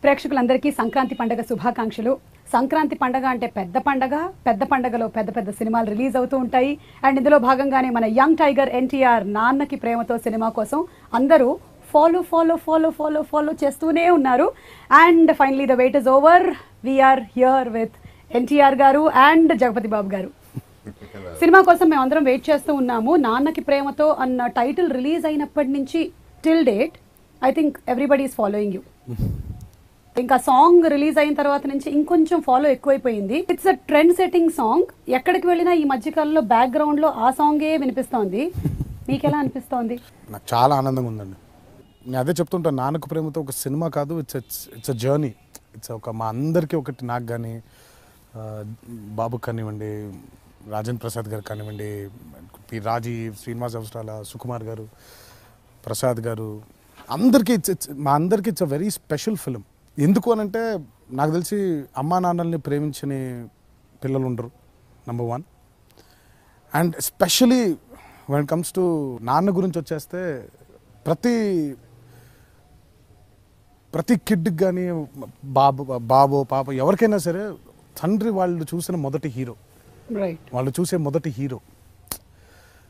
ప్రేక్షకులందరికీ సంక్రాంతి పండుగ శుభాకాంక్షలు. సంక్రాంతి పండుగ అంటే పెద్ద పండుగలో పెద్ద పెద్ద సినిమాలు రిలీజ్ అవుతూ ఉంటాయి. అండ్ ఇందులో భాగంగానే మన యంగ్ టైగర్ ఎన్టీఆర్ నాన్నకి ప్రేమతో సినిమా కోసం అందరూ ఫాలో చేస్తూనే ఉన్నారు. And finally the wait is over. We're here with NTR garu and Jagapathi Babu గారు. సినిమా కోసం మేము అందరం వెయిట్ చేస్తూ ఉన్నాము. నాన్నకి ప్రేమతో అన్న టైటిల్ రిలీజ్ అయినప్పటి నుంచి till date I think everybody is following you. ఇంకా సాంగ్ రిలీజ్ అయిన తర్వాత నుంచి ఇంకొంచెం ఫాలో ఎక్కువైపోయింది. It's a trend setting song. ఎక్కడికి వెళ్ళినా ఈ మధ్యకాలంలో బ్యాక్గ్రౌండ్ లో ఆ సాంగే వినిపిస్తోంది. మీకు ఎలా అనిపిస్తోంది? నాకు చాలా ఆనందంగా ఉందండి. నేను అదే చెప్తుంటాను, నాన్నకు ప్రేమతో ఒక సినిమా కాదు, ఇట్స్ అ జర్నీ. ఇట్స్ ఒక మా అందరికీ ఒకటి, నాకు కానీ బాబు కానివ్వండి, రాజేంద్ర ప్రసాద్ గారు కానివ్వండి, పి రాజీవ్, శ్రీనివాస్ అవసరాల, సుకుమార్ గారు, ప్రసాద్ గారు, అందరికీ మా అందరికీ it's a very special film. ఎందుకు అనంటే నాకు తెలిసి అమ్మా నాన్నల్ని ప్రేమించని పిల్లలు ఉండరు, number 1. And especially when it comes to నాన్న గురించి వచ్చేస్తే ప్రతి కిడ్కి కానీ బాబో పాప ఎవరికైనా సరే తండ్రి వాళ్ళు చూసిన మొదటి హీరో, వాళ్ళు చూసే మొదటి hero.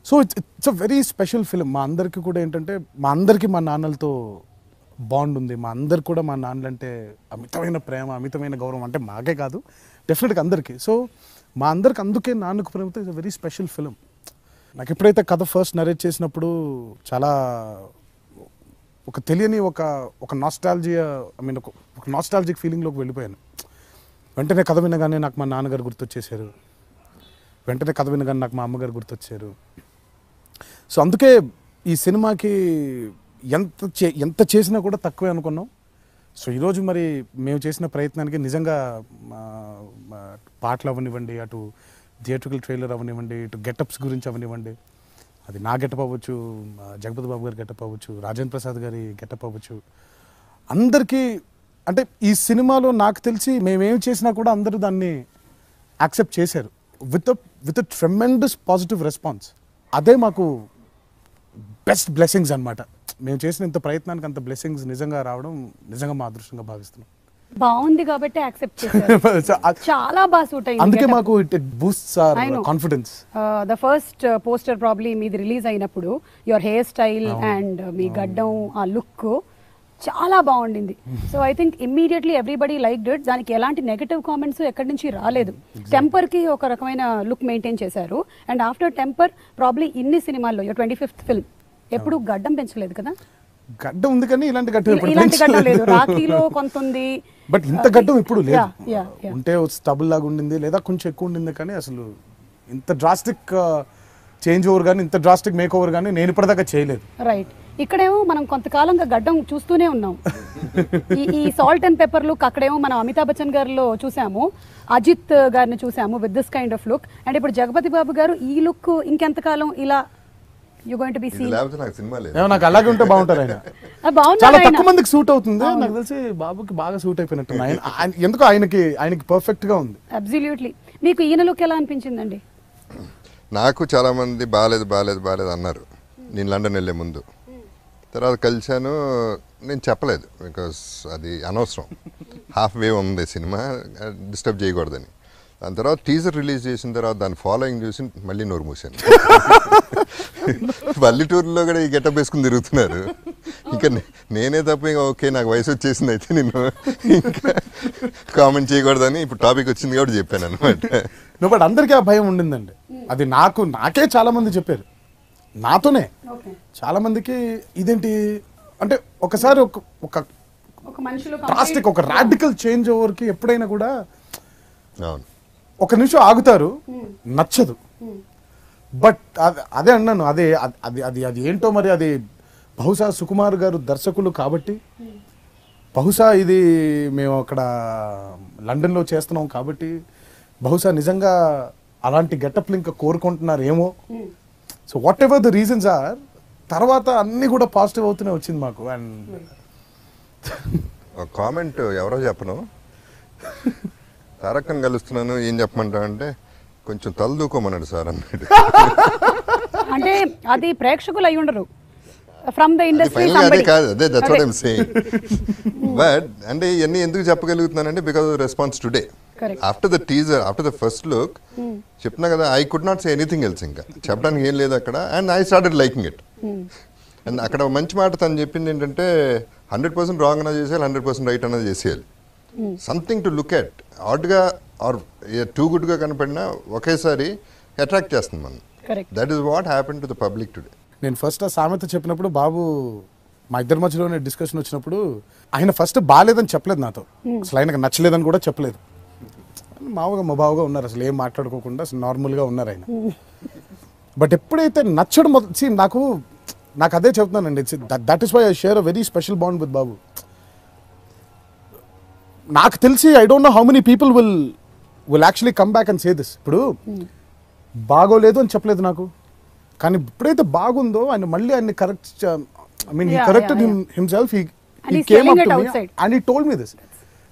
So it's a very special film. మా అందరికీ కూడా ఏంటంటే మా అందరికీ మా నాన్నలతో బాండ్ ఉంది. మా అందరికి కూడా మా నాన్నలంటే అమితమైన ప్రేమ, అమితమైన గౌరవం. అంటే మాకే కాదు, డెఫినెట్గా అందరికీ. సో మా అందరికి అందుకే Nannaku Prematho it's a very special film. నాకు ఎప్పుడైతే కథ ఫస్ట్ నరేట్ చేసినప్పుడు చాలా ఒక తెలియని ఒక నాస్టాలజియా, ఐ మీన్ ఒక నాస్టాలజిక్ ఫీలింగ్లోకి వెళ్ళిపోయాను. వెంటనే కథ వినగానే నాకు మా నాన్నగారు గుర్తొచ్చేసారు, వెంటనే కథ వినగానే నాకు మా అమ్మగారు గుర్తొచ్చారు. సో అందుకే ఈ సినిమాకి ఎంత చేసినా కూడా తక్కువే అనుకున్నాం. సో ఈరోజు మరి మేము చేసిన ప్రయత్నానికి నిజంగా పాటలు అవనివ్వండి, అటు థియేట్రికల్ ట్రైలర్ అవనివ్వండి, ఇటు గెటప్స్ గురించి అవనివ్వండి, అది నా గెటప్ అవ్వచ్చు, జగపతి బాబు గారి గెటప్ అవ్వచ్చు, రాజేంద్ర ప్రసాద్ గారి గెటప్ అవ్వచ్చు, అందరికీ అంటే ఈ సినిమాలో నాకు తెలిసి మేమేం చేసినా కూడా అందరూ దాన్ని యాక్సెప్ట్ చేశారు with a tremendous positive response. అదే మాకు బెస్ట్ బ్లెస్సింగ్స్ అనమాట. మేము చేసిన ఇంత ప్రయత్నానికి అంత బ్లెస్సింగ్స్ నిజంగా రావడం నిజంగా మా అదృష్టంగా భావిస్తున్నాం. బాగుంది కాబట్టి యాక్సెప్ట్ చేశారు. చాలా బాగా సూట్ అయింది. అందుకే మాకు it boosts hour confidence. The first poster probably మీది రిలీజ్ అయినప్పుడు యువర్ హెయిర్ స్టైల్ అండ్ మీ గడ్డం, ఆ లుక్ చాలా బాగుండింది. So I think immediately everybody liked it. దానికి ఎలాంటి నెగటివ్ కామెంట్స్ ఎక్కడి నుంచి రాలేదు. టెంపర్ కి ఒక రకమైన లుక్ మెయింటైన్ చేశారు. అండ్ ఆఫ్టర్ టెంపర్ ప్రాబ్లీ ఇన్ని సినిమాల్లో 25th ఫిల్మ్ ఎప్పుడు గడ్డం పెంచలేదు కదా? గడ్డం ఉంది కానీ ఇలాంటి గడ్డం లేదు. రాఖీలో కొంత ఉంది, బట్ ఇంత గడ్డం ఇప్పుడు లేదు. ఉంటే స్టబుల్ లాగా ఉండింది, లేదా కొంచెం ఎక్కువ ఉండింది, కానీ అసలు ఇంత డ్రాస్టిక్ చేంజ్ ఓవర్ కానీ ఇంత డ్రాస్టిక్ మేక్ ఓవర్ కానీ నేను ఇప్పటిదాకా చేయలేదు. రైట్. ఇక్కడేమో మనం కొంతకాలంగా గడ్డం చూస్తూనే ఉన్నాం. ఈ సాల్ట్ అండ్ పెప్పర్ లుక్ అక్కడేమో మనం అమితాబ్ బచ్చన్ గారిలో చూసాము, అజిత్ గారిని చూసాము with this kind of look. And ఇప్పుడు జగపతి బాబు గారు ఈ లుక్ ఇంకెంతకాలం ఇలా you going to be seen? నాకు అలాగే ఉంటే బాగుంటారు. ఆయన చాలా తక్కువ మందికి సూట్ అవుతుంది. నాకు తెలిసి బాబుకి బాగా సూట్ అయిపోయినట్టు. ఎందుకో ఆయనకి పర్ఫెక్ట్ గా ఉంది. అబ్సల్యూట్లీ. మీకు ఈయన లుక్ ఎలా అనిపించిందండి? నాకు చాలా మంది బాగాలేదు అన్నారు నేను లండన్ వెళ్ళే ముందు. తర్వాత కలిశాను, నేను చెప్పలేదు బికాస్ అది అనవసరం, హాఫ్ వే ఉంది సినిమా, డిస్టర్బ్ చేయకూడదని. దాని తర్వాత టీజర్ రిలీజ్ చేసిన తర్వాత దాని ఫాలోయింగ్ చూసి మళ్ళీ నోరు మూసాను. పల్లెటూరులో కూడా ఈ గెటప్ వేసుకుని తిరుగుతున్నారు. ఇంకా నేనే తప్ప ఇంకా ఓకే నాకు వయసు వచ్చేసింది, అయితే నేను ఇంకా కామెంట్ చేయకూడదని ఇప్పుడు టాపిక్ వచ్చింది కాబట్టి చెప్పాను అనమాట. బట్ అందరికీ ఆ భయం ఉండిందండి. అది నాకే చాలా మంది చెప్పారు, నాతోనే చాలా మందికి ఇదేంటి అంటే ఒకసారి ఒక డ్రాస్టిక్ ఒక రాడికల్ చేంజ్ ఓవర్కి ఎప్పుడైనా కూడా ఒక నిమిషం ఆగుతారు, నచ్చదు. బట్ అదే అన్నాను, అది ఏంటో మరి, అది బహుశా సుకుమార్ గారు దర్శకులు కాబట్టి, బహుశా ఇది మేము అక్కడ లండన్లో చేస్తున్నాం కాబట్టి, బహుశా నిజంగా అలాంటి గెటప్లు ఇంకా కోరుకుంటున్నారు ఏమో. So whatever the reasons are, తర్వాత అన్నీ కూడా పాజిటివ్ అవుతూనే వచ్చింది మాకు. అండ్ కామెంట్ ఎవరో చెప్పను, తారకని కలుస్తున్నాను ఏం చెప్పమంటా అంటే కొంచెం తలదూకోమన్నాడు సార్ అన్నాడు. అంటే అది ప్రేక్షకులు అయి ఉండరు, ఫ్రమ్ ద ఇండస్ట్రీ ఫైనల్ అదే కాదు, అదే that's what I am saying. But అంటే ఇవన్నీ ఎందుకు చెప్పగలుగుతున్నానంటే because of response today. After the teaser, after the first look చెప్తున్నా కదా, I could not say anything else. ఇంకా చెప్పడానికి ఏం లేదు అక్కడ. And I started liking it. And అక్కడ మంచి మాట తను చెప్పింది ఏంటంటే 100% రాంగ్ అన్నది చేసేయాలి, 100% రైట్ అన్నది చేసేయాలి. Something to look at. ఆడ్గా ఆర్ టూ గుడ్గా కనపడినా ఒకేసారి అట్రాక్ట్ చేస్తుంది మనం. That is what happen to the public today. నేను ఫస్ట్ ఆ సామెత చెప్పినప్పుడు బాబు మా ఇద్దరి మధ్యలోనే డిస్కషన్ వచ్చినప్పుడు ఆయన ఫస్ట్ బాగాలేదని చెప్పలేదు నాతో, అసలు ఆయనకు నచ్చలేదని కూడా చెప్పలేదు. మామూలుగా మొబావుగా ఉన్నారు, అసలు ఏం మాట్లాడుకోకుండా అసలు నార్మల్గా ఉన్నారు ఆయన. బట్ ఎప్పుడైతే నచ్చడం నాకు అదే చెప్తున్నానండి, that is why I share a very special bond with Babu. నాకు తెలిసి I don't know how many people will actually come back and say this. ఇప్పుడు బాగోలేదు అని చెప్పలేదు నాకు, కానీ ఎప్పుడైతే బాగుందో ఆయన మళ్ళీ ఆయన్ని correct, I mean he corrected himself, he came up to me and he told me this.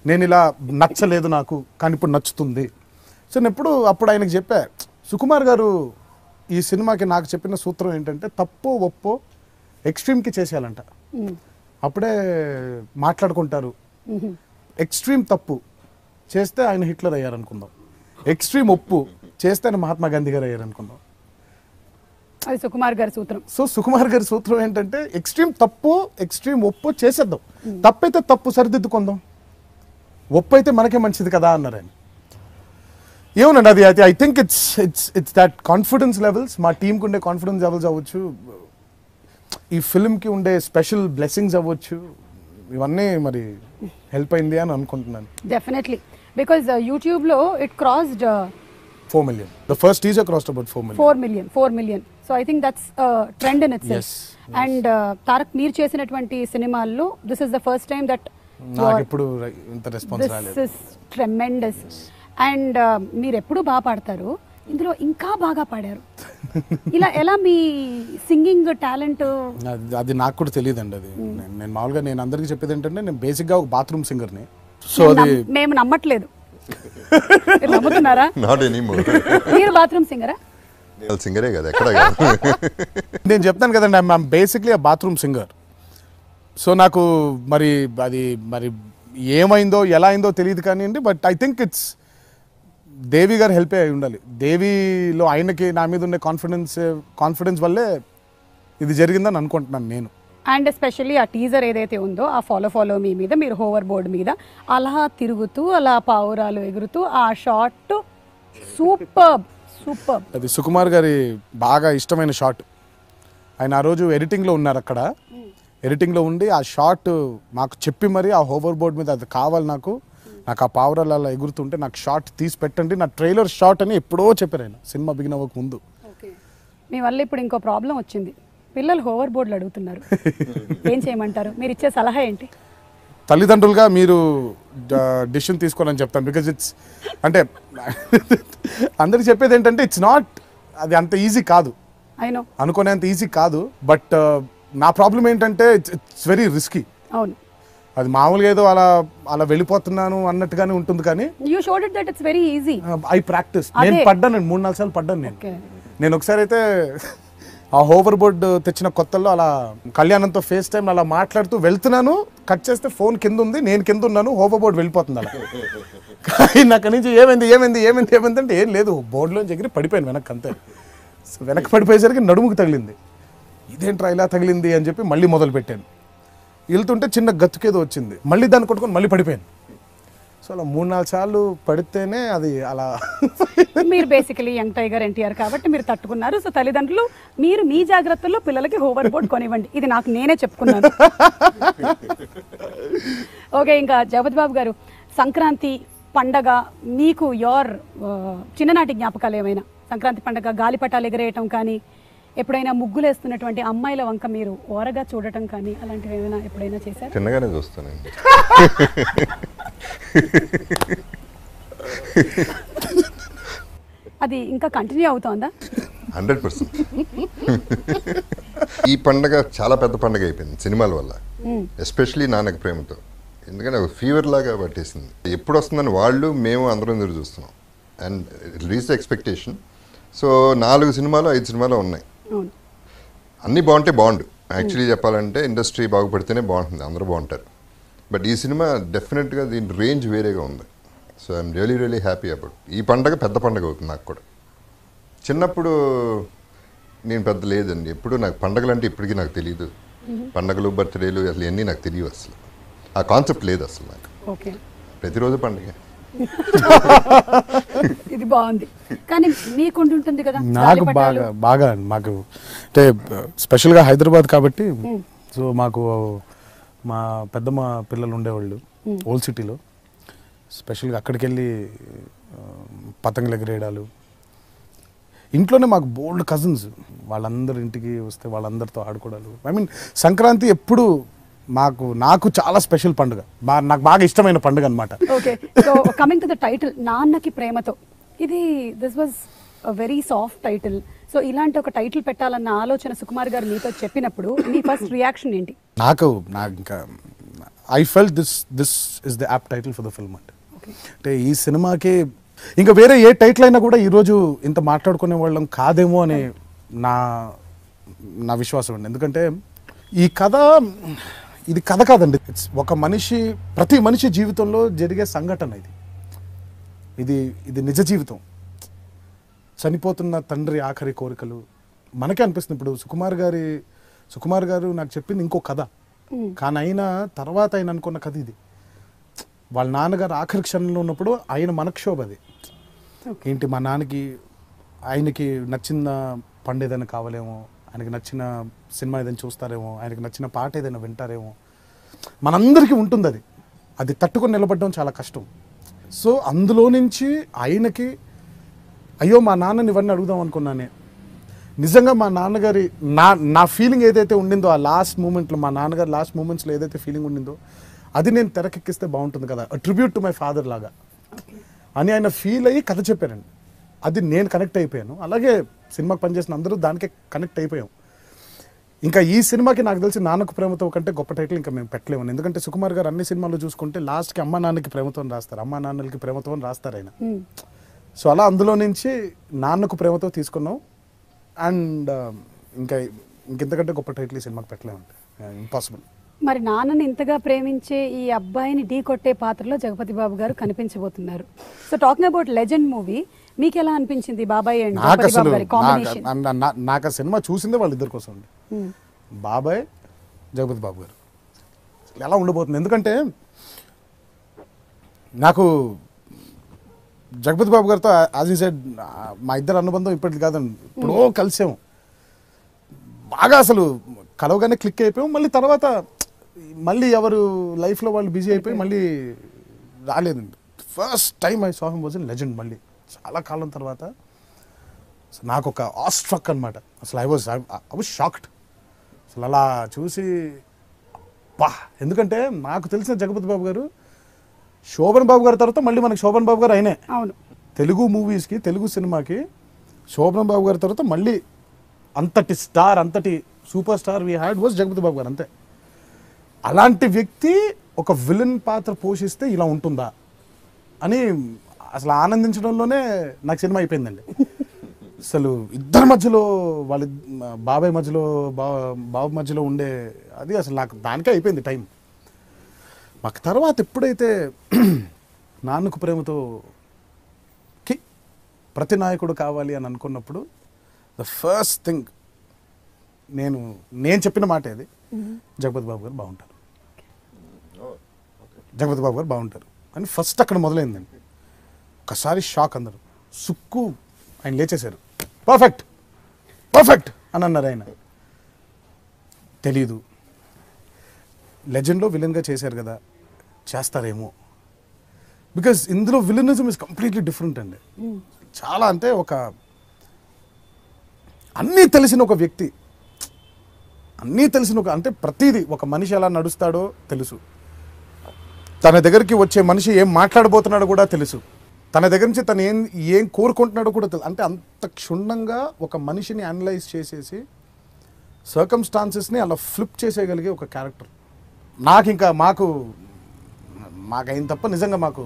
నేను ఇలా నచ్చలేదు నాకు, కానీ ఇప్పుడు నచ్చుతుంది. సో నేను అప్పుడు ఆయనకు చెప్పా, సుకుమార్ గారు ఈ సినిమాకి నాకు చెప్పిన సూత్రం ఏంటంటే తప్పో ఒప్పో ఎక్స్ట్రీమ్కి చేసేయాలంట, అప్పుడే మాట్లాడుకుంటారు. ఎక్స్ట్రీమ్ తప్పు చేస్తే ఆయన హిట్లర్ అయ్యారనుకుందాం, ఎక్స్ట్రీమ్ ఒప్పు చేస్తే ఆయన మహాత్మా గాంధీ గారు అయ్యారనుకుందాం. అది సుకుమార్ గారి సూత్రం. సో సుకుమార్ గారి సూత్రం ఏంటంటే ఎక్స్ట్రీమ్ తప్పు, ఎక్స్ట్రీమ్ ఒప్పు చేసేద్దాం, తప్పైతే తప్పు సరిదిద్దుకుందాం, ఒప్పు అయితే మనకే మంచిది కదా అన్నారు ఆయన. ఏమోనండి, అది I think it's that confidence levels, మా టీంకి ఉండే కాన్ఫిడెన్స్ లెవెల్స్ అవ్వచ్చు, ఈ ఫిల్మ్కి ఉండే స్పెషల్ బ్లెస్సింగ్స్ అవ్వచ్చు, ఇవన్నీ మరి హెల్ప్ అయింది అని అనుకుంటున్నాను. డెఫినెట్లీ, బికాజ్ యూట్యూబ్లో it crossed 4 million. The first teaser crossed about 4 million. 4 million. So I think that's a trend in itself. Yes. And Tarak, మీరు చేసినటువంటి సినిమాల్లో this is the first time that నాకు ఎప్పుడు ఇంత రెస్పాన్స్ రాలేదు. This is tremendous. And మీరు ఎప్పుడు బాగా పాడతారు, ఇందులో ఇంకా బాగా పాడారు. ఎలా మీ సింగింగ్ టాలెంట్? అది నాకు కూడా తెలియదండి. అది నేను మామూలుగా నేను అందరికీ చెప్పేది ఏంటంటే నేను బేసిక్గా ఒక బాత్రూమ్ సింగర్ని. సో అది మేము నమ్మట్లేదు. నమ్ముతున్నారా? Not anymore. మీరు బాత్రూమ్ సింగరా? సింగరే కదా, ఎక్కడ కాదు. నేను చెప్తాను కదండి, I'm basically a bathroom singer. So నాకు అది ఏమైందో ఎలా అయిందో తెలియదు కానివ్వండి, but I think it's Devi garu help అయి ఉండాలి. దేవిలో ఆయనకి నా మీద ఉండే కాన్ఫిడెన్స్ వల్లే ఇది జరిగిందని అనుకుంటున్నాను నేను. అండ్ ఎస్పెషల్లీ ఆ టీజర్ ఏదైతే ఉందో ఆ ఫాలో మీ మీద మీరు హోవర్ బోర్డ్ మీద అలా తిరుగుతూ అలా పావురాలు ఎగురుతూ ఆ షాట్ సూపర్. అది సుకుమార్ గారి బాగా ఇష్టమైన షాట్. ఆయన ఆ రోజు ఎడిటింగ్లో ఉన్నారు, అక్కడ ఎడిటింగ్లో ఉండి ఆ షాట్ మాకు చెప్పి మరి ఆ హోవర్ బోర్డ్ మీద అది కావాలి నాకు ఆ పావురాలు అలా ఎగురుతుంటే నాకు షాట్ తీసి పెట్టండి, నా ట్రైలర్ షాట్ అని ఎప్పుడో చెప్పారు ఆయన సినిమా బిగిన్ అవ్వక ముందు. మీ వల్ల ఇప్పుడు ఇంకో ప్రాబ్లం వచ్చింది, పిల్లలు హోవర్ బోర్డులు అడుగుతున్నారు, ఏం చేయమంటారు? మీరు ఇచ్చే సలహా ఏంటి? తల్లిదండ్రులుగా మీరు డిసిషన్ తీసుకోవాలని చెప్తాను. బికాజ్ ఇట్స్ అంటే అందరికి చెప్పేది ఏంటంటే ఇట్స్ నాట్, అది అంత ఈజీ కాదు, అనుకునేంత ఈజీ కాదు. బట్ నా ప్రాబ్లం ఏంటంటే ఇట్స్ వెరీ రిస్కీ. అవును, అది మామూలుగా ఏదో అలా వెళ్ళిపోతున్నాను అన్నట్టుగానే ఉంటుంది, కానీ ఐ ప్రాక్టీస్. నేను పడ్డాను 3-4 సార్లు పడ్డాను. నేను ఒకసారి అయితే ఆ హోవర్ బోర్డ్ తెచ్చిన కొత్తల్లో అలా కళ్యాణంతో ఫేస్ టైం అలా మాట్లాడుతూ వెళ్తున్నాను, కట్ చేస్తే ఫోన్ కింద ఉంది, నేను కింద ఉన్నాను, హోవర్ బోర్డ్ వెళ్ళిపోతుంది అలా. నాకు నుంచి ఏమైంది అంటే ఏం లేదు, బోర్డులోంచి ఎగిరి పడిపోయాను వెనక్కి, అంతే. సో వెనక్కి పడిపోయేసరికి నడుముకు తగిలింది, ఇదేంట్రా ఇలా తగిలింది అని చెప్పి మళ్ళీ మొదలు పెట్టాను. వెళ్తుంటే చిన్న గతుకేదో వచ్చింది, మళ్ళీ దాన్ని కొట్టుకొని మళ్ళీ పడిపోయాను. సో అలా 3-4 సార్లు పడితేనే అది అలా. మీరు బేసికలీ యంగ్ టైగర్ ఎన్టీఆర్ కాబట్టి మీరు తట్టుకున్నారు. సో తల్లిదండ్రులు మీరు మీ జాగ్రత్తల్లో పిల్లలకి హోవర్ బోర్డ్ కొనివ్వండి, ఇది నాకు నేనే చెప్పుకున్నాను. ఓకే, ఇంకా జగపతి బాబు గారు, సంక్రాంతి పండగ మీకు చిన్ననాటి జ్ఞాపకాలు ఏమైనా? సంక్రాంతి పండగ గాలిపటాలు ఎగరేయటం కానీ, ఎప్పుడైనా ముగ్గులు వేస్తున్నటువంటి అమ్మాయిల వంక మీరు ఓరగా చూడటం కానీ, అలాంటివి ఏమైనా ఎప్పుడైనా చేశారు? చిన్నగానే చూస్తానండి. అది ఇంకా కంటిన్యూ అవుతోందా? 100%. ఈ పండగ చాలా పెద్ద పండగ అయిపోయింది సినిమాల వల్ల, ఎస్పెషలీ నాన్నకి ప్రేమతో. ఎందుకంటే ఒక ఫీవర్ లాగా పట్టేసింది. ఎప్పుడు వస్తుందని వాళ్ళు మేము అందరం ఎదురు చూస్తున్నాం. And reach the expectation. So 4 సినిమాలు 5 సినిమాలు ఉన్నాయి, అన్నీ బాగుంటే బాగుండు యాక్చువల్లీ చెప్పాలంటే ఇండస్ట్రీ బాగుపడితేనే బాగుంటుంది, అందరూ బాగుంటారు. బట్ ఈ సినిమా డెఫినెట్గా దీని రేంజ్ వేరేగా ఉంది. So I'm really happy about. ఈ పండగ పెద్ద పండగ అవుతుంది నాకు కూడా. చిన్నప్పుడు నేను పెద్ద లేదండి, ఎప్పుడు నాకు పండగలు అంటే ఇప్పటికీ నాకు తెలియదు. పండగలు, బర్త్డేలు అసలు ఇవన్నీ నాకు తెలియవు, అసలు ఆ కాన్సెప్ట్ లేదు అసలు నాకు. ప్రతిరోజు పండుగ. ఇది బాగుంది. కానీ మీకు ఉంటుంది కదా, నాకు బాగా మాకు అంటే స్పెషల్గా హైదరాబాద్ కాబట్టి. సో మాకు మా పెద్దమ్మ పిల్లలు ఉండేవాళ్ళు ఓల్డ్ సిటీలో. స్పెషల్గా అక్కడికి వెళ్ళి పతంగులు ఎగరేయడాలు. ఇంట్లోనే మాకు బోల్డ్ కజిన్స్, వాళ్ళందరూ ఇంటికి వస్తే వాళ్ళందరితో ఆడుకోవడాలు. ఐ మీన్ సంక్రాంతి ఎప్పుడు నాకు చాలా స్పెషల్ పండుగ, నాకు బాగా ఇష్టమైన పండుగ అనమాట. Okay, so coming to the title నాన్నకి ప్రేమతో, this was very soft title. So ఇలాంటి ఒక టైటిల్ పెట్టాలన్న ఆలోచన సుకుమార్ గారు మీతో చెప్పినప్పుడు మీ ఫస్ట్ రియాక్షన్ ఏంటి? నాకు ఇంకా I felt this is the app title for the film అంటే ఈ సినిమాకి ఇంకా వేరే ఏ టైటిల్ అయినా కూడా ఈరోజు ఇంత మాట్లాడుకునే వాళ్ళం కాదేమో అని నా విశ్వాసం అండి. ఎందుకంటే ఈ కథ ఇది కథ కాదండి, ఒక ప్రతి మనిషి జీవితంలో జరిగే సంఘటన ఇది నిజ జీవితం. చనిపోతున్న తండ్రి ఆఖరి కోరికలు మనకే అనిపిస్తుంది. ఇప్పుడు సుకుమార్ గారు నాకు చెప్పింది ఇంకో కథ, కానీ అయినా తర్వాత ఆయన అనుకున్న కథ ఇది. వాళ్ళ నాన్నగారు ఆఖరి క్షణంలో ఉన్నప్పుడు ఆయన మనక్షోభ అది ఏంటి, మా నాన్నకి ఆయనకి నచ్చిన పండు ఏదైనా కావాలేమో, ఆయనకి నచ్చిన సినిమా ఏదైనా చూస్తారేమో, ఆయనకి నచ్చిన పాట ఏదైనా వింటారేమో, మనందరికీ ఉంటుంది. అది తట్టుకొని నిలబడడం చాలా కష్టం. సో అందులో నుంచి ఆయనకి అయ్యో మా నాన్నని ఇవన్నీ అడుగుదాం అనుకున్నానే. నిజంగా మా నాన్నగారి నా ఫీలింగ్ ఏదైతే ఉండిందో ఆ లాస్ట్ మూమెంట్లో, మా నాన్నగారి లాస్ట్ మూమెంట్స్లో ఏదైతే ఫీలింగ్ ఉండిందో అది నేను తెరకెక్కిస్తే బాగుంటుంది కదా, ట్రిబ్యూట్ టు మై ఫాదర్ లాగా అని ఆయన ఫీల్ అయ్యి కథ చెప్పారండి. అది నేను కనెక్ట్ అయిపోయాను. అలాగే సినిమాకి పనిచేసిన అందరూ దానికే కనెక్ట్ అయిపోయాం. ఇంకా ఈ సినిమాకి నాకు తెలిసి నాన్నకు ప్రేమతో కంటే గొప్ప టైటిల్ ఇంకా మేము పెట్టలేము. ఎందుకంటే సుకుమార్ గారు అన్ని సినిమాలు చూసుకుంటే లాస్ట్కి అమ్మా నాన్నకి ప్రేమతో రాస్తారు, అమ్మా నాన్నలకి ప్రేమతో రాస్తారు ఆయన. సో అలా అందులో నుంచి నాన్నకు ప్రేమతో తీసుకున్నాం. అండ్ ఇంకెంతకంటే గొప్ప టైటిల్ ఈ సినిమాకి పెట్టలేమండి, ఇంపాసిబుల్. మరి నాన్నని ఇంతగా ప్రేమించే ఈ అబ్బాయిని ఢీ కొట్టే పాత్రలో జగపతి బాబు గారు కనిపించబోతున్నారు. So talking about Legend movie, మీకు ఎలా అనిపించింది బాబాయ్ అండ్ జగపతి బాబు గారి కాంబినేషన్? నాకు ఆ సినిమా చూసిందే వాళ్ళిద్దరి కోసం అండి, బాబాయ్ జగపతి బాబు గారు. ఎలా ఉండబోతుంది, ఎందుకంటే నాకు జగపతి బాబు గారితో యాజ్ యూ సెడ్ మా ఇద్దరు అనుబంధం ఇప్పటిది కాదండి, ఎప్పుడో కలిసాము బాగా, అసలు కలవగానే క్లిక్ అయిపోయాం. మళ్ళీ తర్వాత మళ్ళీ ఎవరు లైఫ్లో వాళ్ళు బిజీ అయిపోయి మళ్ళీ రాలేదండి. First time I saw him was in legend. మళ్ళీ చాలా కాలం తర్వాత నాకు ఒక ఆస్ట్రక్ అనమాట. అసలు ఐ వాజ్ షాక్డ్. అసలు అలా చూసి ఎందుకంటే నాకు తెలిసిన జగపతి బాబు గారు శోభన్ బాబు గారి తర్వాత మళ్ళీ మనకి శోభన్ బాబు గారు అయినే. అవును, తెలుగు మూవీస్కి, తెలుగు సినిమాకి శోభన్ బాబు గారి తర్వాత మళ్ళీ అంతటి స్టార్, అంతటి super star we had was Jagapathi Babu garu, అంతే. అలాంటి వ్యక్తి ఒక విలన్ పాత్ర పోషిస్తే ఇలా ఉంటుందా అని అసలు ఆనందించడంలోనే నాకు సినిమా అయిపోయిందండి. అసలు ఇద్దరి మధ్యలో వాళ్ళ బాబాయ్ మధ్యలో బాబు మధ్యలో ఉండే అది అసలు నాకు దానికే అయిపోయింది టైం. మాకు తర్వాత ఎప్పుడైతే నాన్నకు ప్రేమతో ప్రతి నాయకుడు కావాలి అని అనుకున్నప్పుడు ద ఫస్ట్ థింగ్ నేను చెప్పిన మాట అది, జగపతి బాబు గారు బాగుంటారు, జగపతి బాబు గారు బాగుంటారు అని ఫస్ట్ అక్కడ మొదలైందండి. ఒకసారి షాక్, అందరూ సుక్కు ఆయన లేచేశారు, పర్ఫెక్ట్ అని అన్నారు. ఆయన తెలీదు, లెజెండ్లో విలన్గా చేశారు కదా, చేస్తారేమో. బికాజ్ ఇందులో విలనిజం ఇస్ కంప్లీట్లీ డిఫరెంట్ అండి. చాలా అంటే అన్నీ తెలిసిన ఒక వ్యక్తి, అంటే ప్రతిదీ ఒక మనిషి ఎలా నడుస్తాడో తెలుసు, తన దగ్గరికి వచ్చే మనిషి ఏం మాట్లాడబోతున్నాడో కూడా తెలుసు, తన దగ్గర నుంచి తను ఏం కోరుకుంటున్నాడో కూడా తెలుసు. అంటే అంత క్షుణ్ణంగా ఒక మనిషిని అనలైజ్ చేసేసి సర్కమ్స్టాన్సెస్ని అలా ఫ్లిప్ చేసేయగలిగే ఒక క్యారెక్టర్. మాకు అయిన తప్ప నిజంగా మాకు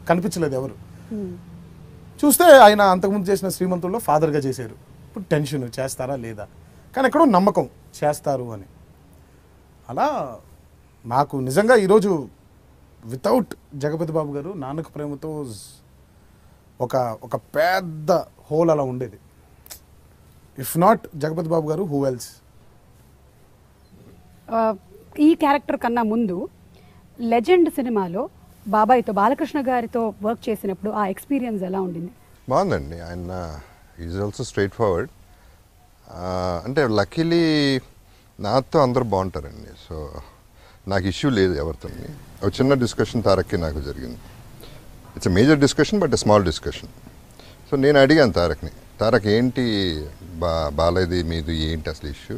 కనిపించలేదు ఎవరు. చూస్తే ఆయన అంతకుముందు చేసిన శ్రీమంతుల్లో ఫాదర్గా చేశారు. ఇప్పుడు టెన్షన్, చేస్తారా లేదా, కానీ ఎక్కడో నమ్మకం చేస్తారు అని. అలా నాకు నిజంగా ఈరోజు వితౌట్ జగపతి బాబు గారు నాన్నకు ప్రేమతో ఒక ఒక పెద్ద హోల్ అలా ఉండేది. ఇఫ్ నాట్ జగపతి బాబు గారు, హూ ఎల్స్? ఈ క్యారెక్టర్ కన్నా ముందు లెజెండ్ సినిమాలో బాబాయ్తో, బాలకృష్ణ గారితో వర్క్ చేసినప్పుడు ఆ ఎక్స్పీరియన్స్ ఎలా ఉండింది? బాగుందండి. ఆయన ఈజ్ ఆల్సో స్ట్రైట్ ఫార్వర్డ్. అంటే లక్కీలీ నాతో అందరూ బాగుంటారండి. సో నాకు ఇష్యూ లేదు ఎవరితో. ఒక చిన్న డిస్కషన్ తారక్కి నాకు జరిగింది. It's a major discussion but a small discussion. So నేను అడిగాను తారక్ని, తారక్ ఏంటి బాలేది మీది, ఏంటి అసలు ఇష్యూ,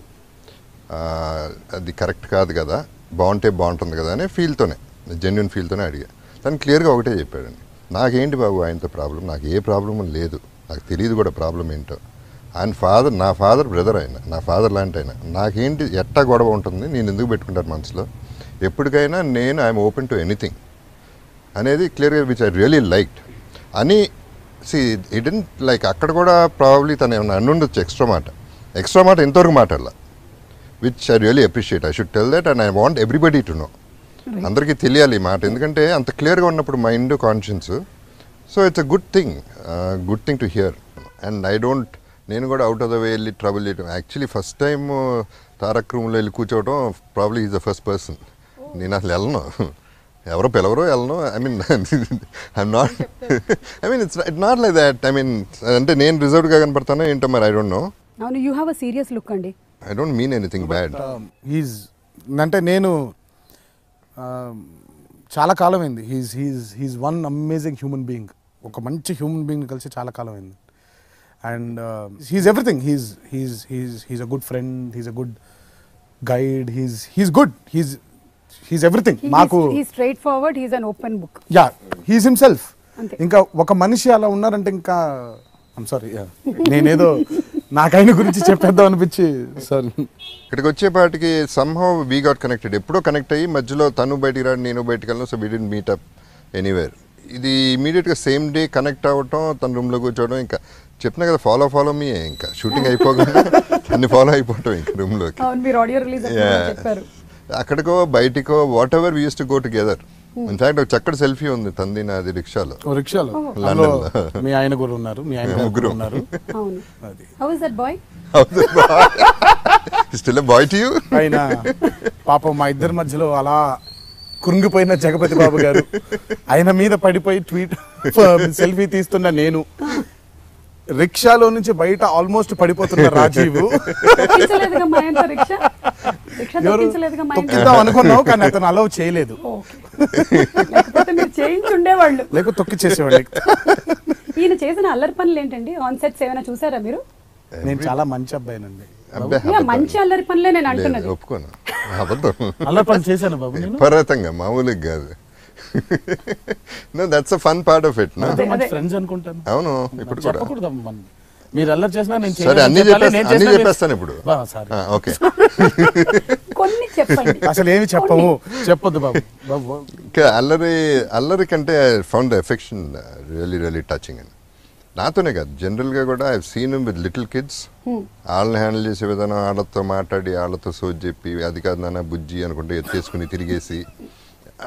అది కరెక్ట్ కాదు కదా, బాగుంటే బాగుంటుంది కదా అనే ఫీల్తోనే, జెన్యున్ ఫీల్తోనే అడిగా. తను క్లియర్గా ఒకటే చెప్పాడండి, నాకేంటి బాబు ఆయనతో ప్రాబ్లం, నాకు ఏ ప్రాబ్లం లేదు, నాకు తెలియదు కూడా ప్రాబ్లం ఏంటో. ఆయన ఫాదర్, నా ఫాదర్ బ్రదర్, ఆయన నా ఫాదర్ లాంటి ఆయన, నాకేంటి ఎట్టా గొడవ ఉంటుంది, నేను ఎందుకు పెట్టుకుంటాను మనసులో, ఎప్పటికైనా నేను ఐఎమ్ ఓపెన్ టు ఎనీథింగ్ అనేది క్లియర్గా, విచ్ ఐ రియలీ లైక్డ్ అని. సి ఇట్ డెంట్ లైక్ అక్కడ కూడా ప్రాబ్లీ తను ఏమన్నా అనుండొచ్చు ఎక్స్ట్రా మాట ఇంతవరకు మాట్లాడాల, which I really appreciate. I should tell that and I want everybody to know. అందరికీ తెలియాలి ఈ మాట, ఎందుకంటే అంత క్లియర్గా ఉన్నప్పుడు mind, conscience. So it's a good thing to hear. And I don't, నేను కూడా అవుట్ ఆఫ్ ద వే వెళ్ళి ట్రబుల్ చేయడం. యాక్చువల్లీ ఫస్ట్ టైం తారక్ రూమ్లో వెళ్ళి కూర్చోవడం probably is the first person. నేను అసలు వెళ్ళను, ఎవరో పిలవరో వెళ్ళను. I mean I'm not, I mean it's not like that. I mean అంటే నేను రిజర్వ్డ్గా కనపడతానో ఏంటో మరి, ఐ డోంట్ నో. అవును, you have a serious look అండి. I don't mean anything bad. అంటే నేను చాలా కాలం అయింది. He's one amazing human being. ఒక మంచి హ్యూమన్ బీయింగ్ కలిసి చాలా కాలం అయింది. And he's everything. He's a good friend, he's a good guide, he's good, he's everything మాకు. He's straightforward, he's an open book. Yeah, he's himself. ఇంకా ఒక మనిషి అలా ఉన్నారంటే ఇంకా ఐమ్ సారీ, నేనేదో నాకైన గురించి చెప్పేద్దాం అనిపించి సారీ. ఇక్కడికి వచ్చేపాటికి సమ్హౌ వీ గాట్ కనెక్టెడ్. ఎప్పుడో కనెక్ట్ అయ్యి మధ్యలో తను బయటికి రాడు, నేను బయటికి వెళ్ళను. So we didn't meet up anywhere. ఇది ఇమీడియట్గా సేమ్ డే కనెక్ట్ అవ్వటం, తన రూమ్లో కూర్చోవడం. ఇంకా చెప్పినా కదా, ఫాలో మీ, ఇంకా షూటింగ్ అయిపోగానే అన్ని ఫాలో అయిపోవటం ఇంకా రూమ్లోకి. అక్కడికో బయటికో whatever we use to go together. In fact ఒక చక్కటి సెల్ఫీ ఉంది తంది నాది రిక్షాలో. లండన్లో మీ ఆయన కూడా ఉన్నారు, మీ ఆయన ముగ్గురు ఉన్నారు. Still a boy to you. ఆయన పాపం మా ఇద్దరి మధ్యలో అలా కృంగిపోయిన జగపతి బాబు గారు, ఆయన మీద పడిపోయి ట్వీట్ సెల్ఫీ తీస్తున్న నేను, రిక్షాలో నుంచి బయట ఆల్మోస్ట్ పడిపోతున్న రాజీవ్. తొక్కిద్దాం అనుకున్నావు కానీ అతను అలౌ చేయలేదు, లేకపోతే తొక్కి చేసేవాళ్ళు. ఈయన చేసిన అల్లరి పనులు ఏంటండి? ఆన్ సెట్స్ ఏమైనా చూసారా మీరు? నేను చాలా మంచి అబ్బాయినండి. మంచి అల్లరి పనులే నేను అంటున్నది. ఒప్పుకోను, అబద్ధం. అల్లరి పని చేశాను బాబు, విపరీతంగా, మామూలుగా కాదు. No, that's a fun part of it. No, friends అనుకుంటాను. అవును, ఇప్పుడు కూడా చెప్పకూడదు. మీరు అల్లరి చేసినా నేను సరే అన్ని చెప్పేస్తాను ఇప్పుడు. ఓకే, కొన్ని చెప్పండి. అసలు ఏమి చెప్పము, చెప్పొద్దు బాబు. అల్లరి కంటే I found the affection really really touching అండి. నాతోనే కాదు, జనరల్గా కూడా I seen him with little kids. వాళ్ళని హ్యాండిల్ చేసే విధానం, వాళ్ళతో మాట్లాడి, వాళ్ళతో సోజ్ చెప్పి, అది కాదు నాన్న బుజ్జి అనుకుంటే ఎత్తేసుకుని తిరిగేసి,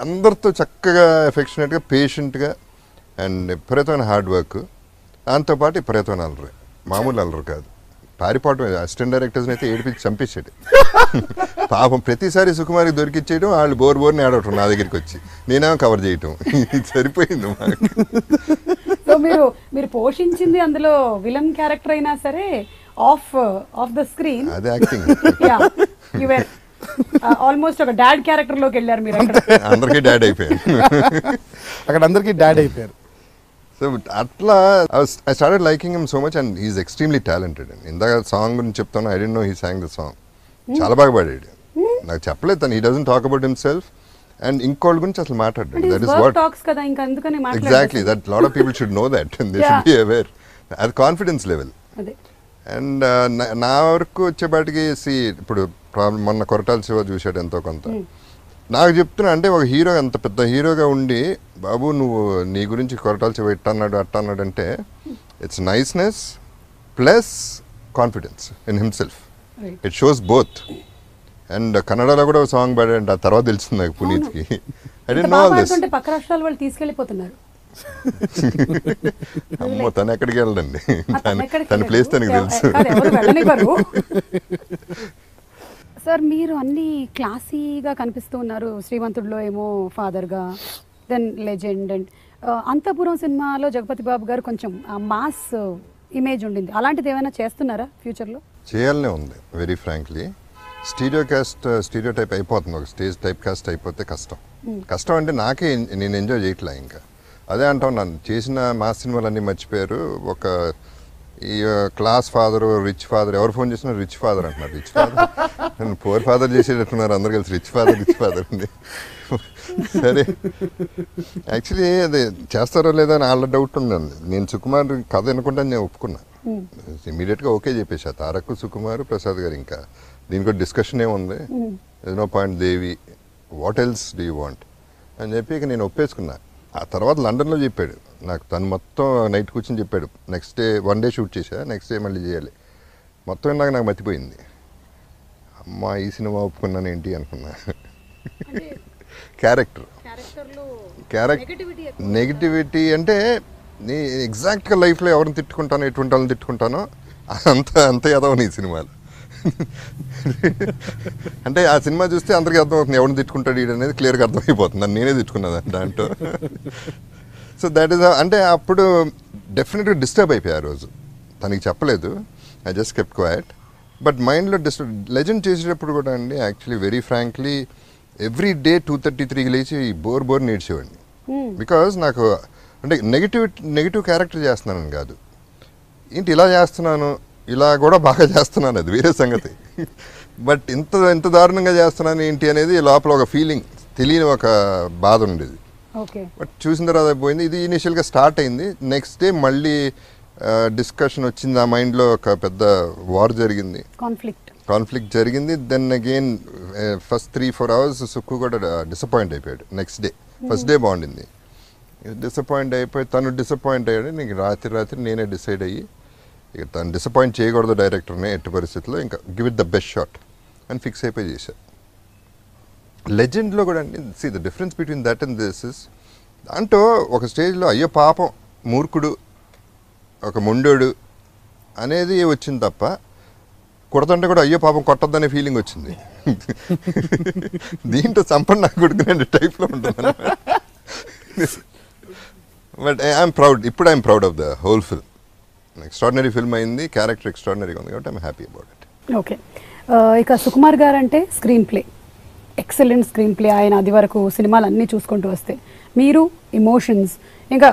అందరితో చక్కగా ఎఫెక్షనేట్గా, పేషెంట్గా, అండ్ విపరీతమైన హార్డ్ వర్క్. దాంతోపాటు విపరీతమైన అల్లరి, మామూలు అల్లరి కాదు. పారిపోవటం, అసిస్టెంట్ డైరెక్టర్స్ని అయితే ఏడిపించి చంపేసాడు పాపం. ప్రతిసారి సుకుమారికి దొరికిచ్చేయడం, వాళ్ళు బోర్ని ఆడటం నా దగ్గరికి వచ్చి, నేనేమో కవర్ చేయటం, సరిపోయింది మాకు. సో మీరు పోషించింది అందులో విలన్ క్యారెక్టర్ అయినా సరే, ఆఫ్ ద స్క్రీన్ అదే యాక్టింగ్. ఆల్మోస్ట్ ఒక డాడ్ క్యారెక్టర్ లోకి వెళ్ళారు మీరు. అందరికీ డాడ్ అయిపోయారు అక్కడ, అందరికీ డాడ్ అయిపోయారు. సో అట్లా I started liking him so much. And he's extremely talented. ఇందాక సాంగ్ గురించి చెప్తాను, I don't know he sang the song. చాలా బాగా పాడాడు. నాకు చెప్పలేదు తను, he doesn't talk about himself. And ఇంకోళ్ళ గురించి అసలు మాట్లాడాడు. That is what exactly, that lot of people should know that, they should be aware. అది కాన్ఫిడెన్స్ లెవెల్. అండ్ నా వరకు వచ్చేపాటికి ఇప్పుడు ప్రాబ్లం, మొన్న కొరటాల శివ చూశాడు ఎంతో కొంత. నాకు చెప్తున్నా, అంటే ఒక హీరో, అంత పెద్ద హీరోగా ఉండి, బాబు నువ్వు నీ గురించి కొరటాల శివ అట్టన్నాడు అంటే, it's niceness plus confidence in himself. It shows both. And కన్నడలో కూడా ఒక సాంగ్ పాడాడు, ఆ తర్వాత తెలిసింది నాకు పునీత్కి. I don't know all this. పక్క రాష్ట్రాల వాళ్ళు తీసుకెళ్ళిపోతున్నారు. అమ్మో, తను ఎక్కడికి వెళ్ళండి, తన ప్లేస్ తనకి తెలుసు. సార్ మీరు అన్ని క్లాసీగా కనిపిస్తూ ఉన్నారు. శ్రీమంతుడిలో ఏమో ఫాదర్గా, దెన్ లెజెండ్, అండ్ అంతపురం సినిమాలో జగపతి బాబు గారు కొంచెం మాస్ ఇమేజ్ ఉండింది. అలాంటిది ఏమైనా చేస్తున్నారా ఫ్యూచర్లో? చేయాలనే ఉంది వెరీ ఫ్రాంక్లీ. స్టీరియో టైప్ అయిపోతుంది, ఒక స్టేజ్ టైప్ కాస్ట్ అయిపోతే కష్టం. కష్టం అంటే నాకే, నేను ఎంజాయ్ చేయట్లే. ఇంకా అదే అంటాం, నన్ను చేసిన మా సినిమాలన్నీ మర్చిపోయారు. ఒక ఈ క్లాస్ ఫాదర్, రిచ్ ఫాదర్, ఎవరు ఫోన్ చేసినా రిచ్ ఫాదర్ అంటున్నారు. రిచ్ ఫాదర్, నన్ను పూర్ ఫాదర్ చేసేటట్టున్నారు అందరు కలిసి. రిచ్ ఫాదర్ అండి. సరే, యాక్చువల్లీ అది చేస్తారో లేదో అని వాళ్ళ డౌట్ ఉందండి. నేను సుకుమార్ కథ అనుకుంటాను, నేను ఒప్పుకున్నా. ఇమీడియట్గా ఓకే చెప్పేసా. తారక్, సుకుమార్, ప్రసాద్ గారు. ఇంకా దీనికి డిస్కషన్ ఏముంది, no point. Devi, what else do you want అని చెప్పి ఇక నేను ఒప్పేసుకున్నా. ఆ తర్వాత లండన్లో చెప్పాడు నాకు, తను మొత్తం నైట్ కూర్చొని చెప్పాడు. నెక్స్ట్ డే 1 డే షూట్ చేశా, నెక్స్ట్ డే మళ్ళీ చేయాలి. మొత్తం నాకు మర్చిపోయింది. అమ్మా, ఈ సినిమా ఒప్పుకున్నాను ఏంటి అనుకున్నా. క్యారెక్టర్ నెగిటివిటీ అంటే ఎగ్జాక్ట్గా లైఫ్లో ఎవరిని తిట్టుకుంటానో, ఎటువంటి వాళ్ళని తిట్టుకుంటానో అంత ఎదవని ఈ సినిమాలు. అంటే ఆ సినిమా చూస్తే అందరికీ అర్థమవుతుంది ఎవరిని తిట్టుకుంటాడు ఈడు అనేది క్లియర్గా అర్థమైపోతుంది. నన్ను నేనే తిట్టుకున్నది దాంట్లో. సో దట్ ఈస్, అంటే అప్పుడు డెఫినెట్గా డిస్టర్బ్ అయిపోయా. ఆ రోజు తనకి చెప్పలేదు, I just kept quiet. But మైండ్లో లెజెండ్ చేసేటప్పుడు కూడా అండి, actually very frankly every day 2:33కి లేచి బోర్ నేర్చేవాడిని. బికాజ్ నాకు అంటే నెగిటివ్ క్యారెక్టర్ చేస్తున్నానని కాదు, ఏంటి ఇలా చేస్తున్నాను, ఇలా కూడా బాగా చేస్తున్నాను, అది వేరే సంగతి. బట్ ఇంత దారుణంగా చేస్తున్నాను ఏంటి అనేది లోపల ఒక ఫీలింగ్, తెలియని ఒక బాధ ఉండేది. బట్ చూసిన తర్వాత పోయింది. ఇది ఇనిషియల్గా స్టార్ట్ అయింది. నెక్స్ట్ డే మళ్ళీ డిస్కషన్ వచ్చింది, ఆ మైండ్లో ఒక పెద్ద వార్ జరిగింది, కాన్ఫ్లిక్ట్ జరిగింది. Then again first 3-4 hours Sukku కూడా డిసప్పాయింట్ అయిపోయాడు. నెక్స్ట్ డే, ఫస్ట్ డే బాగుండింది, డిసప్పాయింట్ అయిపోయి తను డిసప్పాయింట్ అయ్యాడు. నీకు రాత్రి నేనే డిసైడ్ అయ్యి, ఇక తను డిసప్పాయింట్ చేయకూడదు డైరెక్టర్ని ఎట్టి పరిస్థితుల్లో, ఇంకా give it the best shot అని ఫిక్స్ అయిపోయి చేశారు. లెజెండ్లో కూడా అండి, see the difference between that and this is, దాంట్లో ఒక స్టేజ్లో అయ్యో పాపం మూర్ఖుడు, ఒక మొండోడు అనేది వచ్చింది తప్ప, కొడతంటే కూడా అయ్యో పాపం కొట్టద్దనే ఫీలింగ్ వచ్చింది. దీంట్లో సంపన్న నాకు కొడుకునే టైప్లో ఉంటుంది. బట్ ఐఎమ్ ప్రౌడ్, ఇప్పుడు I'm proud of the whole film. Extraordinary film అయింది, క్యారెక్టర్ ఎక్స్ట్రాడినరీగా ఉంది కాబట్టి I'm happy about it. Okay, ఇక సుకుమార్ గారు అంటే screen play, excellent screen play. ఆయన అది వరకు సినిమాలు అన్నీ చూసుకుంటూ వస్తే, మీరు ఇమోషన్స్, ఇంకా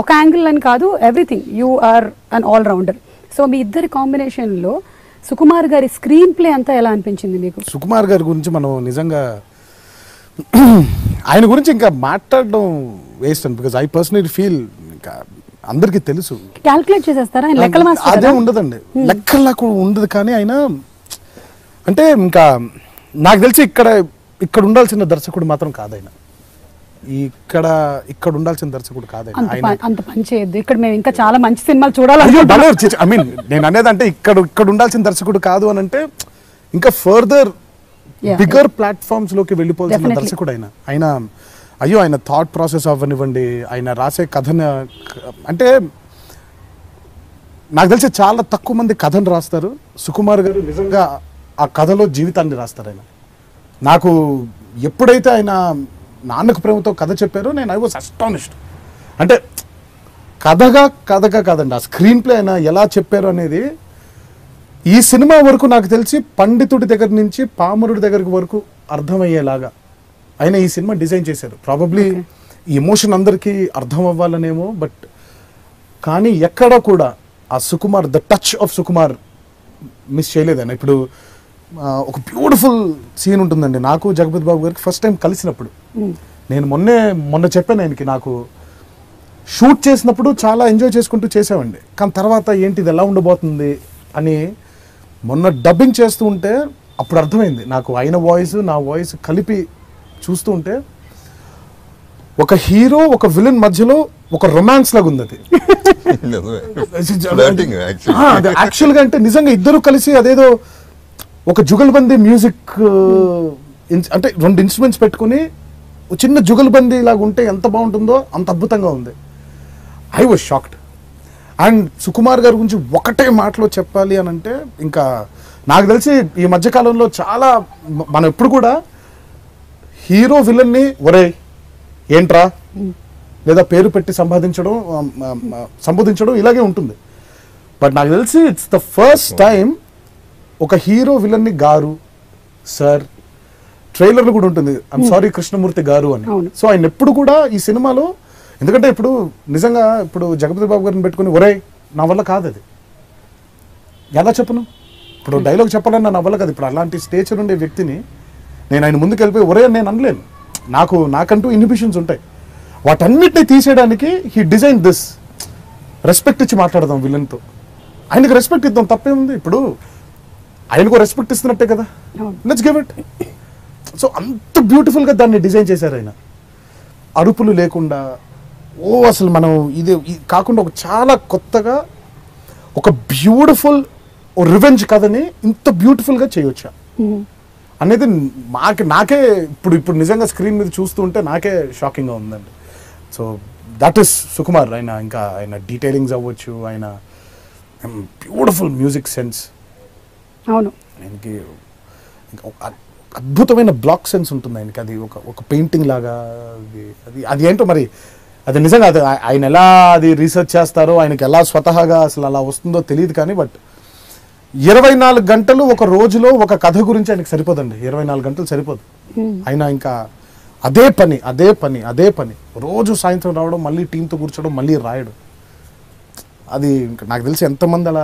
ఒక యాంగిల్ అని కాదు, everything, you are an all-rounder. So మీ ఇద్దరి కాంబినేషన్లో సుకుమార్ గారి స్క్రీన్ ప్లే అంతా ఎలా అనిపించింది మీకు? సుకుమార్ గారి గురించి మనం నిజంగా ఆయన గురించి ఇంకా మాట్లాడడం వేస్ట్ అని, బికాజ్ ఐ పర్సనలీ ఫీల్, ఇంకా అందరికీ తెలుసు, క్యాల్కులేట్ చేసేస్తారా ఆయన? లెక్కల మాస్టర్ అదే ఉండదండి, లెక్కల్లా కూడా ఉండదు. కానీ ఆయన అంటే ఇంకా నాకు తెలిసి ఇక్కడ ఉండాల్సిన దర్శకుడు మాత్రం కాదు ఆయన. ఇక్కడ ఉండాల్సిన దర్శకుడు కాదు ఆయన. అంత పని చేయొద్దు, ఇక్కడ మేము ఇంకా చాలా మంచి సినిమాలు చూడాలి. ఐ మీన్ నేను అనేది అంటే ఇక్కడ ఉండాల్సిన దర్శకుడు కాదు అని అంటే, ఇంకా ఫర్దర్ బిగ్గర్ ప్లాట్ఫామ్స్ లోకి వెళ్ళిపోవాల్సిన దర్శకుడు ఆయన. అయ్యో, ఆయన థాట్ ప్రాసెస్ అవ్వనివ్వండి, ఆయన రాసే కథను, అంటే నాకు తెలిసి చాలా తక్కువ మంది కథను రాస్తారు. సుకుమార్ గారు నిజంగా ఆ కథలో జీవితాన్ని రాస్తారు. నాకు ఎప్పుడైతే ఆయన నాన్నకు ప్రేమతో కథ చెప్పారో, నేను ఐ వాజ్ అస్టానిష్డ్. అంటే కథగా కాదండి, ఆ స్క్రీన్ ప్లే ఆయన ఎలా చెప్పారు అనేది ఈ సినిమా వరకు నాకు తెలిసి పండితుడి దగ్గర నుంచి పామరుడి దగ్గర వరకు అర్థమయ్యేలాగా ఆయన ఈ సినిమా డిజైన్ చేశారు. ప్రాబబ్లీ ఈ ఎమోషన్ అందరికీ అర్థం అవ్వాలనేమో, బట్ కానీ ఎక్కడ కూడా ఆ Sukumar, the touch of Sukumar miss చేయలేదన్న. ఇప్పుడు ఒక బ్యూటిఫుల్ సీన్ ఉంటుందండి, నాకు జగపతి బాబు గారికి ఫస్ట్ టైం కలిసినప్పుడు. నేను మొన్న చెప్పాను ఆయనకి, నాకు షూట్ చేసినప్పుడు చాలా ఎంజాయ్ చేసుకుంటూ చేసామండి, కానీ తర్వాత ఏంటి ఇది ఎలా ఉండబోతుంది అని మొన్న డబ్బింగ్ చేస్తూ ఉంటే అప్పుడు అర్థమైంది నాకు. ఆయన వాయిస్ నా వాయిస్ కలిపి చూస్తూ ఉంటే ఒక హీరో ఒక విలన్ మధ్యలో ఒక రొమాన్స్ లాగా ఉంది అది. యాక్చువల్గా అంటే నిజంగా ఇద్దరు కలిసి అదేదో ఒక జుగల్బందీ మ్యూజిక్ అంటే 2 ఇన్స్ట్రుమెంట్స్ పెట్టుకుని చిన్న జుగల్బందీ లాగా ఉంటే ఎంత బాగుంటుందో అంత అద్భుతంగా ఉంది. I was shocked. And Sukumar గారి గురించి ఒకటే మాటలో చెప్పాలి అని అంటే, ఇంకా నాకు తెలిసి ఈ మధ్యకాలంలో చాలా మనం ఎప్పుడు కూడా హీరో విలన్ని ఒరే ఏంట్రా లేదా పేరు పెట్టి సంబోధించడం ఇలాగే ఉంటుంది. బట్ నాకు తెలిసి ఇట్స్ ద ఫస్ట్ టైం ఒక హీరో విలన్ని గారు సార్, ట్రైలర్లు కూడా ఉంటుంది ఐమ్ సారీ కృష్ణమూర్తి గారు అని. సో ఆయన ఎప్పుడు కూడా ఈ సినిమాలో, ఎందుకంటే ఇప్పుడు నిజంగా ఇప్పుడు జగపతి బాబు గారిని పెట్టుకుని ఒరే నా వల్ల కాదు, అది ఎలా చెప్పను, ఇప్పుడు డైలాగ్ చెప్పాలన్నా నా వల్ల కాదు. ఇప్పుడు అలాంటి స్టేచర్ ఉండే వ్యక్తిని నేను ఆయన ముందుకు వెళ్ళిపోయి ఒరే నేను అనలేను. నాకంటూ ఇన్హిబిషన్స్ ఉంటాయి. వాటన్నిటిని తీసేయడానికి హీ డిజైన్ దిస్. రెస్పెక్ట్ ఇచ్చి మాట్లాడదాం విలన్తో, ఆయనకు రెస్పెక్ట్ ఇద్దాం, తప్పే ఉంది. ఇప్పుడు ఆయనకు రెస్పెక్ట్ ఇస్తున్నట్టే కదా, లెట్స్ గివ్ ఇట్. సో అంత బ్యూటిఫుల్గా దాన్ని డిజైన్ చేశారు ఆయన. అరుపులు లేకుండా అసలు మనం ఇది కాకుండా ఒక చాలా కొత్తగా ఒక బ్యూటిఫుల్ రివెంజ్ కథని ఇంత బ్యూటిఫుల్గా చేయొచ్చా అనేది నాకే ఇప్పుడు నిజంగా స్క్రీన్ మీద చూస్తూ ఉంటే నాకే షాకింగ్గా ఉందండి. So that is Sukumar. ఆయన డీటెయిలింగ్స్ అవ్వచ్చు, ఆయన బ్యూటిఫుల్ మ్యూజిక్ సెన్స్, అవును, ఆయనకి అద్భుతమైన బ్లాక్ సెన్స్ ఉంటుంది ఆయనకి. అది ఒక పెయింటింగ్ లాగా. అది ఏంటో మరి, అది నిజంగా అది ఆయన ఎలా అది రీసెర్చ్ చేస్తారో, ఆయనకి ఎలా స్వతహాగా అసలు అలా వస్తుందో తెలియదు. కానీ బట్ 24 గంటలు ఒక రోజులో ఒక కథ గురించి ఆయనకి సరిపోదండి. 24 గంటలు సరిపోదు. ఆయన ఇంకా అదే పని రోజు సాయంత్రం రావడం, మళ్ళీ టీంతో కూర్చోవడం, మళ్ళీ రాయడం. అది నాకు తెలిసి ఎంతమంది అలా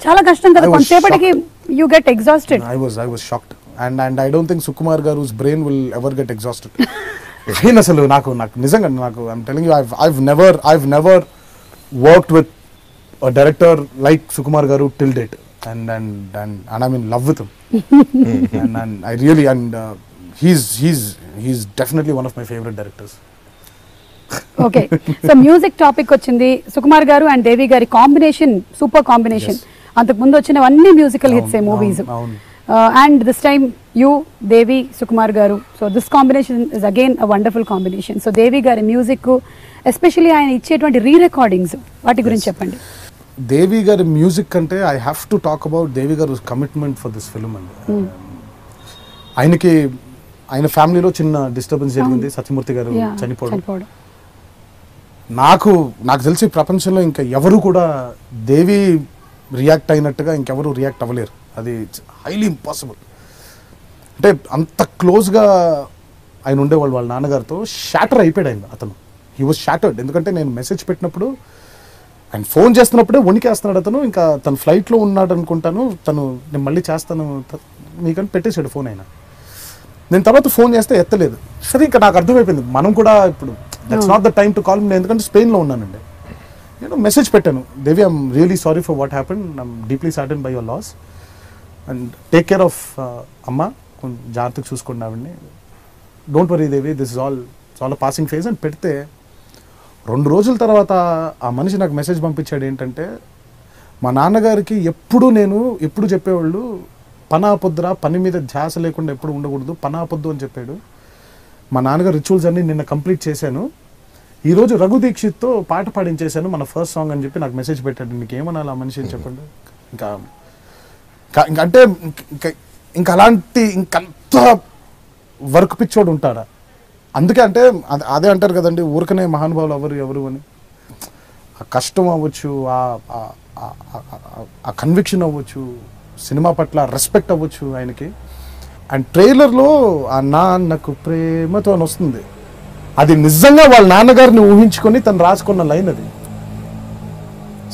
చాలా కష్టం కదా, కొంతసేపటికి you get exhausted. I was shocked and I don't think Sukumar garu's brain will ever get exhausted. అసలు నాకు నిజంగా I'm telling you, I've never worked with a director like Sukumar garu till date, and I'm in love with him. and I really he's definitely one of my favorite directors. Okay, so music topic వచ్చింది. సుకుమార్ గారు and దేవి గారి combination super combination. అంతకు ముందు వచ్చినవన్నీ musical hits movies, and this time you Devi Sukumar garu. So this combination is again a wonderful combination. So Devi garu music, especially ఆయన ఇచ్చేటువంటి రీ recordings, వాటి గురించి చెప్పండి. దేవి గారి మ్యూజిక్ అంటే I have to talk about Devi garu commitment for this film అండి. ఆయన ఫ్యామిలీలో చిన్న డిస్టర్బెన్స్ జరిగింది, సత్యమూర్తి గారు చనిపోవడం. నాకు తెలిసి ప్రపంచంలో ఇంకా ఎవరు కూడా దేవి రియాక్ట్ అయినట్టుగా ఇంకెవరు రియాక్ట్ అవ్వలేరు. అది హైలీ ఇంపాసిబుల్. అంటే అంత క్లోజ్గా ఆయన ఉండేవాళ్ళు వాళ్ళ నాన్నగారితో. షాటర్ అయిపోయాడు అతను. He was shattered. ఎందుకంటే నేను మెసేజ్ పెట్టినప్పుడు, ఆయన ఫోన్ చేస్తున్నప్పుడే వణికేస్తున్నాడు అతను. ఇంకా తను ఫ్లైట్లో ఉన్నాడు అనుకుంటాను. నేను మళ్ళీ చేస్తాను మీకని పెట్టేశాడు ఫోన్. ఆయన నేను తర్వాత ఫోన్ చేస్తే ఎత్తలేదు. సరే, ఇంకా నాకు అర్థమైపోయింది మనం కూడా ఇప్పుడు that's not the time to call. నేను ఎందుకంటే స్పెయిన్లో ఉన్నానండి. నేను మెసేజ్ పెట్టాను, Devi I'm really sorry for what happen, I'm deeply sadden by your loss and take care of అమ్మ, కొంచెం జాగ్రత్తగా చూసుకోండి ఆవిడ్ని, don't worry Devi, this is all passing phase అని పెడితే 2 రోజుల తర్వాత ఆ మనిషి నాకు మెసేజ్ పంపించాడు. ఏంటంటే, మా నాన్నగారికి ఎప్పుడు చెప్పేవాళ్ళు, పనాపొద్దురా, పని మీద ధ్యాస లేకుండా ఎప్పుడు ఉండకూడదు, పనాపొద్దు అని చెప్పాడు. మా నాన్నగారు రిచువల్స్ అన్నీ నిన్న కంప్లీట్ చేశాను, ఈరోజు రఘు దీక్షిత్తో పాట పాడించేశాను మన ఫస్ట్ సాంగ్ అని చెప్పి నాకు మెసేజ్ పెట్టాడు. మీకు ఏమనాలి ఆ మనిషి అని చెప్పండి. ఇంకా అంటే ఇంకంత వర్క్ పిచ్చోడు ఉంటారా? అందుకే అంటే అదే అంటారు కదండి, ఊరికనే మహానుభావులు ఎవరు అని. ఆ కష్టం అవ్వచ్చు, ఆ కన్విక్షన్ అవ్వచ్చు, సినిమా పట్ల రెస్పెక్ట్ అవ్వచ్చు ఆయనకి. అండ్ ట్రైలర్లో ఆ నాన్నకు ప్రేమతో అని వస్తుంది, అది నిజంగా వాళ్ళ నాన్నగారిని ఊహించుకొని తను రాసుకున్న లైన్ అది.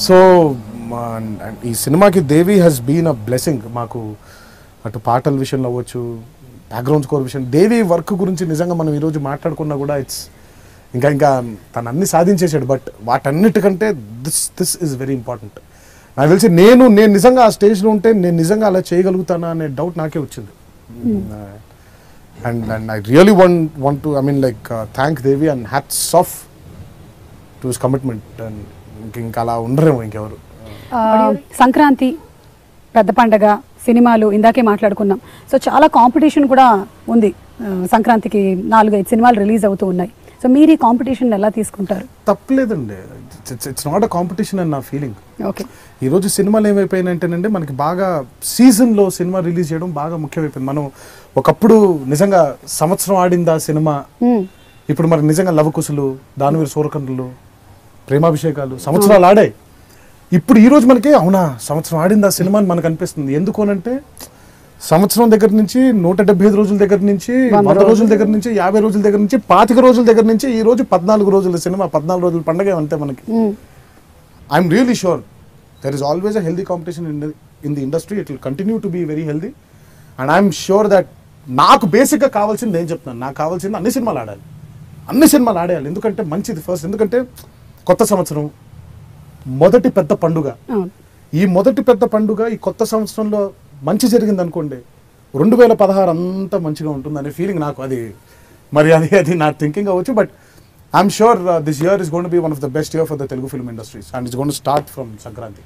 సో ఈ సినిమాకి దేవి హ్యాస్ బీన్ అ బ్లెస్సింగ్ మాకు. అటు పాటల విషయంలో అవ్వచ్చు, బ్యాక్గ్రౌండ్ స్కోర్ విషయం, దేవి వర్క్ గురించి నిజంగా మనం ఈరోజు మాట్లాడుకున్నా కూడా ఇంకా తను అన్ని సాధించేశాడు. బట్ వాటన్నిటికంటే దిస్ ఈజ్ వెరీ ఇంపార్టెంట్. నాకు తెలిసి నేను నిజంగా ఆ స్టేజ్లో ఉంటే నేను నిజంగా అలా చేయగలుగుతానా అనే డౌట్ నాకే వచ్చింది. And I really want to, thank Devi and hats off to his commitment. And ఇంకా అలా ఉండరేమో ఇంకెవరు. సంక్రాంతి పెద్ద పండగ, సినిమాలు ఇందాకే మాట్లాడుకున్నాం. సో చాలా కాంపిటీషన్ కూడా ఉంది. సంక్రాంతికి 4-5 సినిమాలు రిలీజ్ అవుతూ ఉన్నాయి. సో మీరు ఈ కాంపిటీషన్ ఎలా తీసుకుంటారు? తప్పలేదండి, ఇట్స్ నాట్ అ కాంపిటీషన్ అని నా ఫీలింగ్. ఓకే, ఈరోజు సినిమాలు ఏమైపోయినాయంటేనండి, మనకి బాగా సీజన్లో సినిమా రిలీజ్ చేయడం బాగా ముఖ్యమైపోయింది. మనం ఒకప్పుడు నిజంగా సంవత్సరం ఆడిందా సినిమా, ఇప్పుడు మరి నిజంగా లవకుశులు, దానవీర సూరకర్ణులు, ప్రేమాభిషేకాలు సంవత్సరాలు ఆడాయి. ఇప్పుడు ఈరోజు మనకి అవునా సంవత్సరం ఆడిందా సినిమా అని మనకు అనిపిస్తుంది. ఎందుకు అనంటే సంవత్సరం దగ్గర నుంచి 175 రోజుల దగ్గర నుంచి 100 రోజుల దగ్గర నుంచి 50 రోజుల దగ్గర నుంచి 25 రోజుల దగ్గర నుంచి ఈ రోజు 14 రోజుల సినిమా, 14 రోజుల పండగ అంతే మనకి. I'm really sure there is always a healthy competition in the industry. It will continue to be very healthy and I'm sure that నాకు బేసిక్గా కావాల్సింది నేను చెప్తున్నాను, నాకు కావాల్సింది అన్ని సినిమాలు ఆడాలి, అన్ని సినిమాలు ఆడేయాలి. ఎందుకంటే మంచిది ఫస్ట్, ఎందుకంటే కొత్త సంవత్సరం మొదటి పెద్ద పండుగ. ఈ మొదటి పెద్ద పండుగ ఈ కొత్త సంవత్సరంలో మంచి జరిగింది అనుకోండి, 2016 అంతా మంచిగా ఉంటుంది అనే ఫీలింగ్ నాకు. అది మరి అది నా థింకింగ్ అవ్వచ్చు, but I'm sure this year is going to be one of the best year for the Telugu film industries and it's going to start from Sankranti.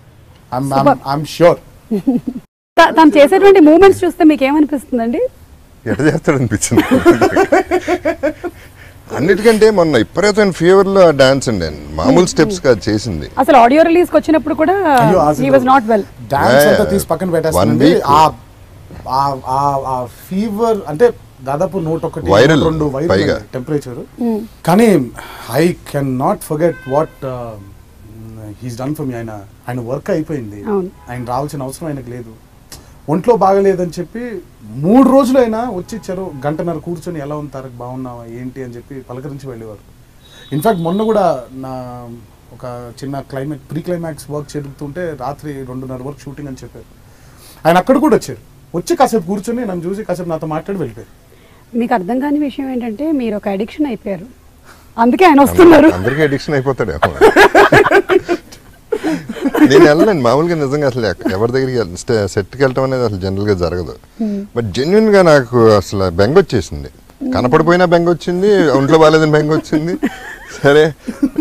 I'm sure. తను చేసేటువంటి మూమెంట్స్ చూస్తే మీకు ఏమనిపిస్తుందండి? ఎట్లా చేస్తాడు అనిపించింది. అన్నిటికంటే మొన్న విపరీతమైన ఫీవర్లో డాన్స్ అండి, మామూలు స్టెప్స్ కాదు చేసింది. అసలు ఆడియో రిలీజ్ కి వచ్చినప్పుడు కూడా he was not well. Dance అంతా తీసి పక్కన పెట్టేస్తానండి. ఆ ఫీవర్ అంటే దాదాపు 101 102 వైరల్ టెంపరేచర్. కానీ I can not forget what he's done for me. ఆయన వర్క్ అయిపోయింది, ఆయన రావాల్సిన అవసరం ఆయనకు లేదు. ఒంట్లో బాగలేదని చెప్పి 3 రోజులైనా వచ్చి చెరు గంటన్నర కూర్చొని ఎలా ఉంటారు, బాగున్నావా ఏంటి అని చెప్పి పలకరించి వెళ్ళేవారు. ఇన్ఫ్యాక్ట్ మొన్న కూడా నా ఒక చిన్న ప్రీ క్లైమాక్స్ వర్క్ జరుగుతుంటే రాత్రి 2:30 వరకు షూటింగ్ అని చెప్పారు. ఆయన అక్కడ కూడా వచ్చి కాసేపు కూర్చొని నన్ను చూసి కాసేపు నాతో మాట్లాడి వెళ్ళిపోయారు. మీకు అర్థం కాని విషయం ఏంటంటే మీరు ఒక అడిక్షన్ అయిపోయారు, అందుకే ఆయన వస్తున్నారు. అందరికీ అడిక్షన్ అయిపోతాడు. నేను వెళ్ళండి మామూలుగా, నిజంగా అసలు ఎవరి దగ్గరికి సెట్కి వెళ్ళటం అనేది అసలు జనరల్గా జరగదు. బట్ జెన్యున్గా నాకు అసలు బెంగ వచ్చేసింది, కనపడిపోయినా బెంగ వచ్చింది, ఒంట్లో బాగాలేదని బెంగ వచ్చింది. సరే,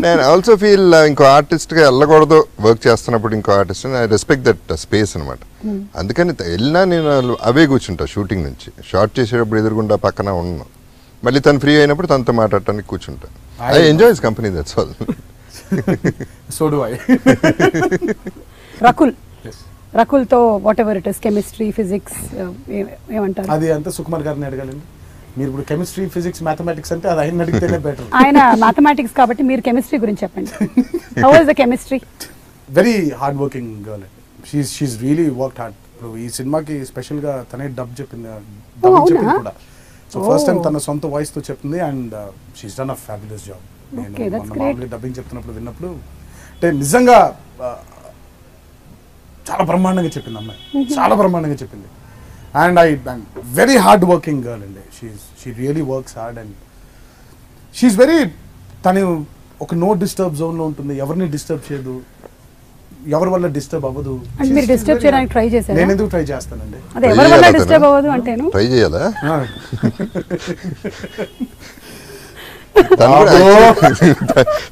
నేను ఆల్సో ఫీల్ ఇంకో ఆర్టిస్ట్గా వెళ్ళకూడదు వర్క్ చేస్తున్నప్పుడు, ఇంకో artist I respect that space అనమాట. అందుకని వెళ్ళినా నేను అవే కూర్చుంటా. షూటింగ్ నుంచి షార్ట్ చేసేటప్పుడు ఎదురుగుండా పక్కన ఉన్నాను, మళ్ళీ తను ఫ్రీ అయినప్పుడు తనతో మాట్లాడటానికి కూర్చుంటా. I enjoy his company, that's all. So do I. Rakul తో whatever it is, chemistry, physics ఏమంటారు? అది అంతా సుకుమార్ గారిని అడగాలండి. మీరు ఇప్పుడు కెమిస్ట్రీ, ఫిజిక్స్, మ్యాథమెటిక్స్ అంటే అది ఆయన అడిగితేనే బెటర్. ఆయన మ్యాథమెటిక్స్ కాబట్టి మీరు కెమిస్ట్రీ గురించి చెప్పండి. How is the chemistry? Very hard working girl. She is really worked hard. ఇప్పుడు ఈ సినిమాకి స్పెషల్ గా తనే డబ్ చెప్పింది కూడా. సో ఫస్ట్ టైం తన సొంత వాయిస్ తో చెప్తుంది and she's done a fabulous job. నేను మామూలుగా డబ్బింగ్ చెప్తున్నప్పుడు విన్నప్పుడు అంటే నిజంగా చాలా బ్రహ్మాండంగా చెప్పింది అమ్మాయి, చాలా బ్రహ్మాండంగా చెప్పింది. And very hard working girl అండి. She really works hard and she is very, తను ఒక నో డిస్టర్బ్ జోన్లో ఉంటుంది, ఎవరిని డిస్టర్బ్ చేయదు, ఎవరి వల్ల డిస్టర్బ్ అవ్వదు. మీరు డిస్టర్బ్ చేయడానికి ట్రై చేశారా? నేను ఎందుకు ట్రై చేస్తానండి, అదే ఎవరి వల్ల డిస్టర్బ్ అవ్వదు అంటేను ట్రై చేయాలా?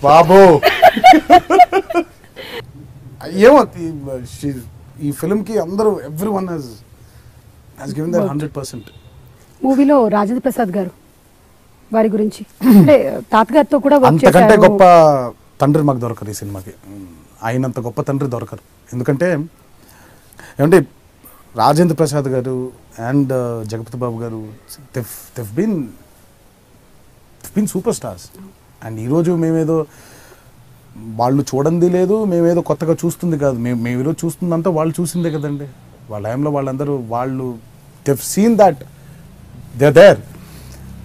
బాబో ఏమో ఈ ఫిల్మ్ కి అందరూ ఎవ్రీవన్ హస్ గివెన్ దేర్ 100%. మూవీలో రాజేంద్ర ప్రసాద్ గారు వారి గురించి అంటే తాతగారితో కూడా వర్క్ చేశారు. అంతకంటే గొప్ప తండ్రి మాకు దొరకరు ఈ సినిమాకి, ఆయనంత గొప్ప తండ్రి దొరకరు. ఎందుకంటే ఏమంటే రాజేంద్ర ప్రసాద్ గారు అండ్ జగపతి బాబు గారు they've been super stars. And ఈరోజు మేమేదో వాళ్ళు చూడండి లేదు, మేమేదో కొత్తగా చూస్తుంది కాదు, మేము ఈరోజు చూస్తుందంతా వాళ్ళు చూసిందే కదండి. వాళ్ళ టైంలో వాళ్ళందరూ they've seen that they're there.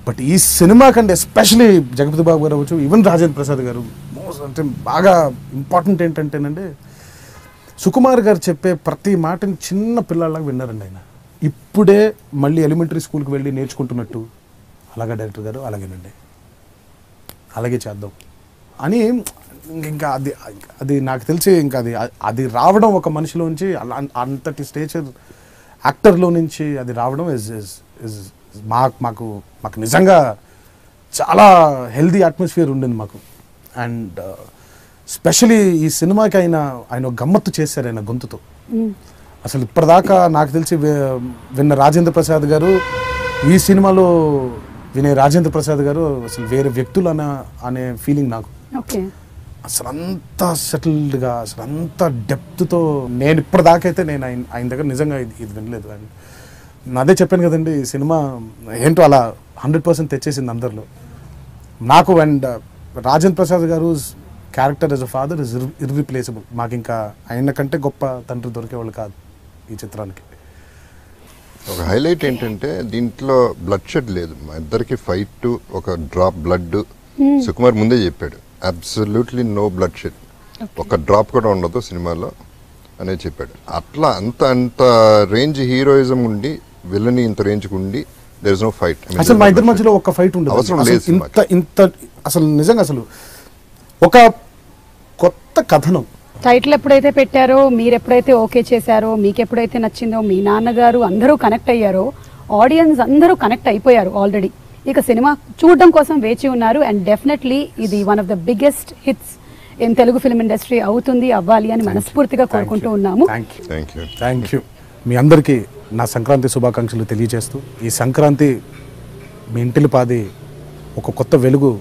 But ఈ సినిమా కంటే ఎస్పెషలీ జగపతి బాబు గారు అవ్వచ్చు, ఈవెన్ రాజేంద్ర ప్రసాద్ గారు అంటే బాగా ఇంపార్టెంట్ ఏంటంటేనండి, సుకుమార్ గారు చెప్పే ప్రతి మాటని చిన్న పిల్లలాగా విన్నారండి ఆయన. ఇప్పుడే మళ్ళీ ఎలిమెంటరీ స్కూల్కి వెళ్ళి నేర్చుకుంటున్నట్టు, అలాగే డైరెక్టర్ గారు అలాగేనండి, అలాగే చేద్దాం అని. ఇంకా అది నాకు తెలిసి ఇంకా అది రావడం ఒక మనిషిలోంచి, అంతటి స్టేచర్ యాక్టర్లో నుంచి అది రావడం మాకు నిజంగా చాలా హెల్దీ అట్మాస్ఫియర్ ఉండింది మాకు. అండ్ స్పెషలీ ఈ సినిమాకి ఆయన ఒక గమ్మత్తు చేశారు ఆయన గొంతుతో. అసలు ఇప్పటిదాకా నాకు తెలిసి విన్న రాజేంద్ర ప్రసాద్ గారు, ఈ సినిమాలో వినే రాజేంద్ర ప్రసాద్ గారు అసలు వేరే వ్యక్తులు అనే ఫీలింగ్ నాకు. అసలు అంత సెటిల్డ్గా, అసలు అంత డెప్త్తో నేను ఇప్పటిదాకైతే నేను ఆయన దగ్గర నిజంగా ఇది వినలేదు. అండ్ అదే చెప్పాను కదండి, ఈ సినిమా ఏంటో అలా 100% తెచ్చేసింది అందరిలో నాకు. అండ్ రాజేంద్ర ప్రసాద్ గారు character as a father is irreplaceable. మాకు ఇంకా ఆయన కంటే గొప్ప తండ్రి దొరికేవాళ్ళు కాదు ఈ చిత్రానికి. ఒక హైలైట్ ఏంటంటే దీంట్లో బ్లడ్ షెడ్ లేదు, మా ఇద్దరికి ఫైట్, ఒక డ్రాప్ బ్లడ్ సుకుమార్ ముందే చెప్పాడు, అబ్సల్యూట్లీ నో బ్లడ్ షెడ్, ఒక డ్రాప్ కూడా ఉండదు సినిమాలో అనేది చెప్పాడు. అట్లా అంత రేంజ్ హీరోయిజం ఉండి విలన్ ఇంత రేంజ్ ఉండి దేర్ ఇస్ నో ఫైట్. అసలు మా ఇద్దరి మధ్యలో ఒక ఫైట్ ఉండదు, అవసరం లేదు. ఇంత అసలు నిజంగా అసలు ఒక కొత్త కథనం. టైటిల్ ఎప్పుడైతే పెట్టారో, మీరు ఎప్పుడైతే ఓకే చేశారో, మీకు ఎప్పుడైతే నచ్చిందో, మీ నాన్నగారు అందరూ కనెక్ట్ అయ్యారో, ఆడియన్స్ అందరూ కనెక్ట్ అయిపోయారు ఆల్రెడీ. ఇక సినిమా చూడడం కోసం వేచి ఉన్నారు. అండ్ డెఫినెట్లీ ఇది one of the biggest hits in Telugu film industry అవుతుంది, అవ్వాలి అని మనస్ఫూర్తిగా కోరుకుంటూ ఉన్నాము. Thank you. మీ అందరికీ నా సంక్రాంతి శుభాకాంక్షలు తెలియజేస్తూ, ఈ సంక్రాంతి మీ ఇంటిలిపాది ఒక కొత్త వెలుగు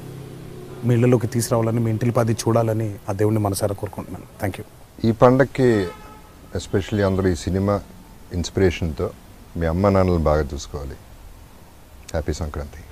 మీ ఇళ్ళలోకి తీసుకురావాలని, మీ ఇంటిలిపాది చూడాలని ఆ దేవుడిని మనసారా కోరుకుంటున్నాను. Thank you. ఈ పండగకి ఎస్పెషల్లీ అందరూ ఈ సినిమా ఇన్స్పిరేషన్తో మీ అమ్మ నాన్నలు బాగా చూసుకోవాలి. హ్యాపీ సంక్రాంతి.